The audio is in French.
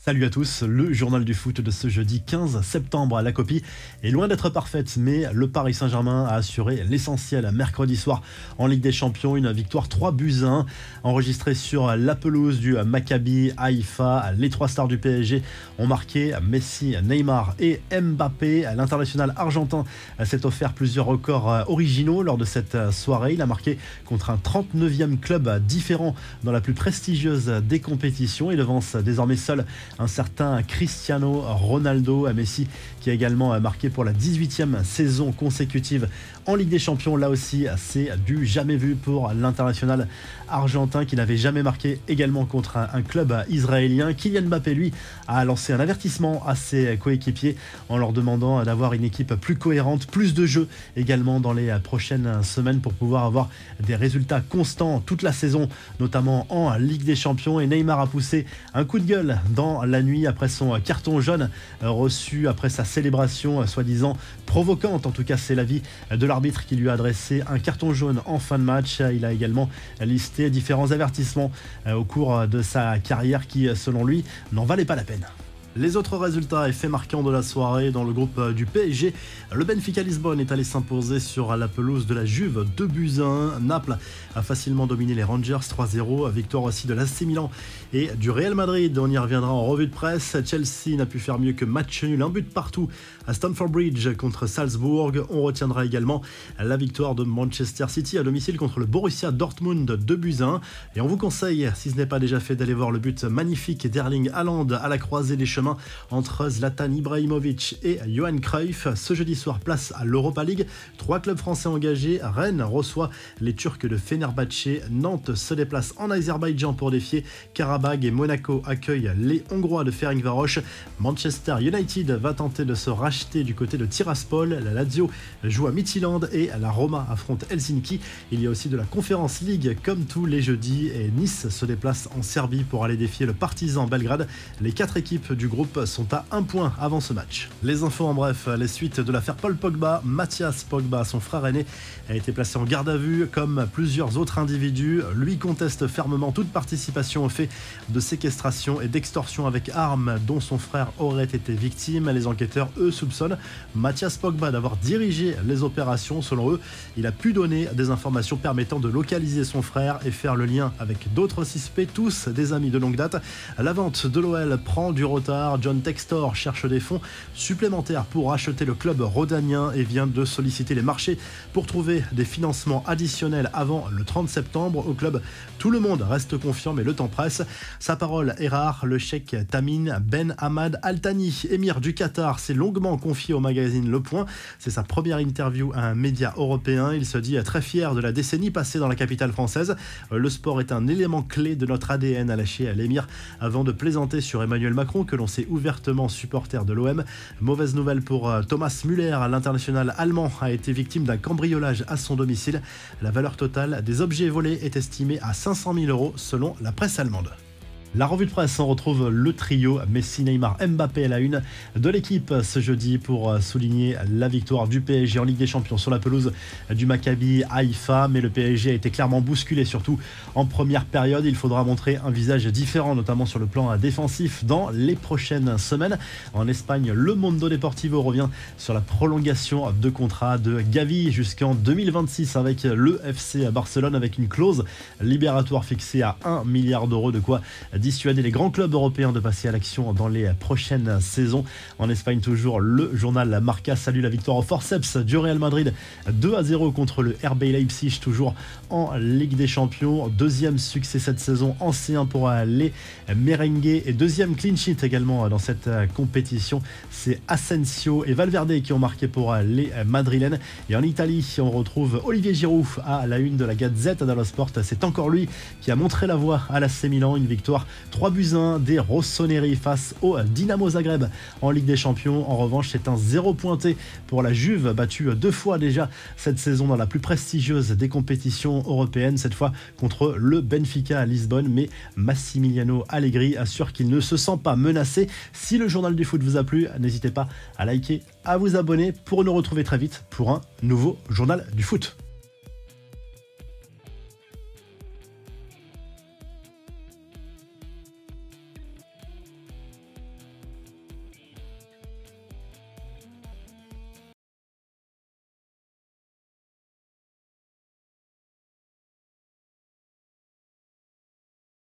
Salut à tous, le journal du foot de ce jeudi 15 septembre. La copie est loin d'être parfaite, mais le Paris Saint-Germain a assuré l'essentiel mercredi soir en Ligue des Champions. Une victoire 3-1 enregistrée sur la pelouse du Maccabi Haïfa. Les trois stars du PSG ont marqué. Messi, Neymar et Mbappé. L'international argentin s'est offert plusieurs records originaux lors de cette soirée. Il a marqué contre un 39e club différent dans la plus prestigieuse des compétitions et devance désormais seul un certain Cristiano Ronaldo. Messi qui a également marqué pour la 18e saison consécutive en Ligue des Champions. Là aussi, c'est du jamais vu pour l'international argentin qui n'avait jamais marqué également contre un club israélien. Kylian Mbappé, lui, a lancé un avertissement à ses coéquipiers en leur demandant d'avoir une équipe plus cohérente, plus de jeux également dans les prochaines semaines pour pouvoir avoir des résultats constants toute la saison, notamment en Ligue des Champions. Et Neymar a poussé un coup de gueule dans la nuit après son carton jaune reçu après sa célébration soi-disant provocante. En tout cas, c'est l'avis de l'arbitre qui lui a adressé un carton jaune en fin de match. Il a également listé différents avertissements au cours de sa carrière qui, selon lui, n'en valaient pas la peine. Les autres résultats et faits marquants de la soirée dans le groupe du PSG, le Benfica Lisbonne est allé s'imposer sur la pelouse de la Juve 2-1. Naples a facilement dominé les Rangers 3-0. Victoire aussi de l'AC Milan et du Real Madrid. On y reviendra en revue de presse. Chelsea n'a pu faire mieux que match nul, un but partout à Stamford Bridge contre Salzbourg. On retiendra également la victoire de Manchester City à domicile contre le Borussia Dortmund 2-1. Et on vous conseille, si ce n'est pas déjà fait, d'aller voir le but magnifique d'Erling Haaland à la croisée des chemins entre Zlatan Ibrahimovic et Johan Cruyff. Ce jeudi soir, place à l'Europa League. 3 clubs français engagés. Rennes reçoit les Turcs de Fenerbahçe. Nantes se déplace en Azerbaïdjan pour défier Karabag et Monaco accueille les Hongrois de Ferencváros. Manchester United va tenter de se racheter du côté de Tiraspol. La Lazio joue à Midtjylland et la Roma affronte Helsinki. Il y a aussi de la Conference League comme tous les jeudis et Nice se déplace en Serbie pour aller défier le Partizan Belgrade. Les 4 équipes du groupe sont à 1 point avant ce match. Les infos en bref, les suites de l'affaire Paul Pogba. Mathias Pogba, son frère aîné, a été placé en garde à vue comme plusieurs autres individus. Lui conteste fermement toute participation au fait de séquestration et d'extorsion avec armes dont son frère aurait été victime. Les enquêteurs, eux, soupçonnent Mathias Pogba d'avoir dirigé les opérations. Selon eux, il a pu donner des informations permettant de localiser son frère et faire le lien avec d'autres suspects, tous des amis de longue date. La vente de l'OL prend du retard. John Textor cherche des fonds supplémentaires pour acheter le club rhodanien et vient de solliciter les marchés pour trouver des financements additionnels avant le 30 septembre. Au club, tout le monde reste confiant, mais le temps presse. Sa parole est rare. Le cheikh Tamim Ben Hamad Al Thani, émir du Qatar, s'est longuement confié au magazine Le Point. C'est sa première interview à un média européen. Il se dit très fier de la décennie passée dans la capitale française. Le sport est un élément clé de notre ADN, a lâché l'émir avant de plaisanter sur Emmanuel Macron que l'on sait ouvertement supporter de l'OM. Mauvaise nouvelle pour Thomas Müller, l'international allemand a été victime d'un cambriolage à son domicile. La valeur totale des objets volés est estimée à 500 000 € selon la presse allemande. La revue de presse, on retrouve le trio Messi, Neymar, Mbappé à la une de l'équipe ce jeudi pour souligner la victoire du PSG en Ligue des Champions sur la pelouse du Maccabi Haïfa. Mais le PSG a été clairement bousculé, surtout en première période. Il faudra montrer un visage différent, notamment sur le plan défensif, dans les prochaines semaines. En Espagne, le Mundo Deportivo revient sur la prolongation de contrat de Gavi jusqu'en 2026 avec le FC Barcelone, avec une clause libératoire fixée à 1 milliard d'euros, de quoi dissuader les grands clubs européens de passer à l'action dans les prochaines saisons. En Espagne, toujours, le journal Marca salue la victoire au forceps du Real Madrid 2-0 contre le RB Leipzig, toujours en Ligue des Champions. Deuxième succès cette saison en C1 pour les merengues et deuxième clean sheet également dans cette compétition. C'est Asensio et Valverde qui ont marqué pour les Madrilènes. Et en Italie, on retrouve Olivier Giroud à la une de la Gazzetta dello Sport. C'est encore lui qui a montré la voie à l'AC Milan. Une victoire 3-1 des Rossoneri face au Dinamo Zagreb en Ligue des Champions. En revanche, c'est un 0 pointé pour la Juve, battue 2 fois déjà cette saison dans la plus prestigieuse des compétitions européennes, cette fois contre le Benfica à Lisbonne. Mais Massimiliano Allegri assure qu'il ne se sent pas menacé. Si le journal du foot vous a plu, n'hésitez pas à liker, à vous abonner pour nous retrouver très vite pour un nouveau journal du foot.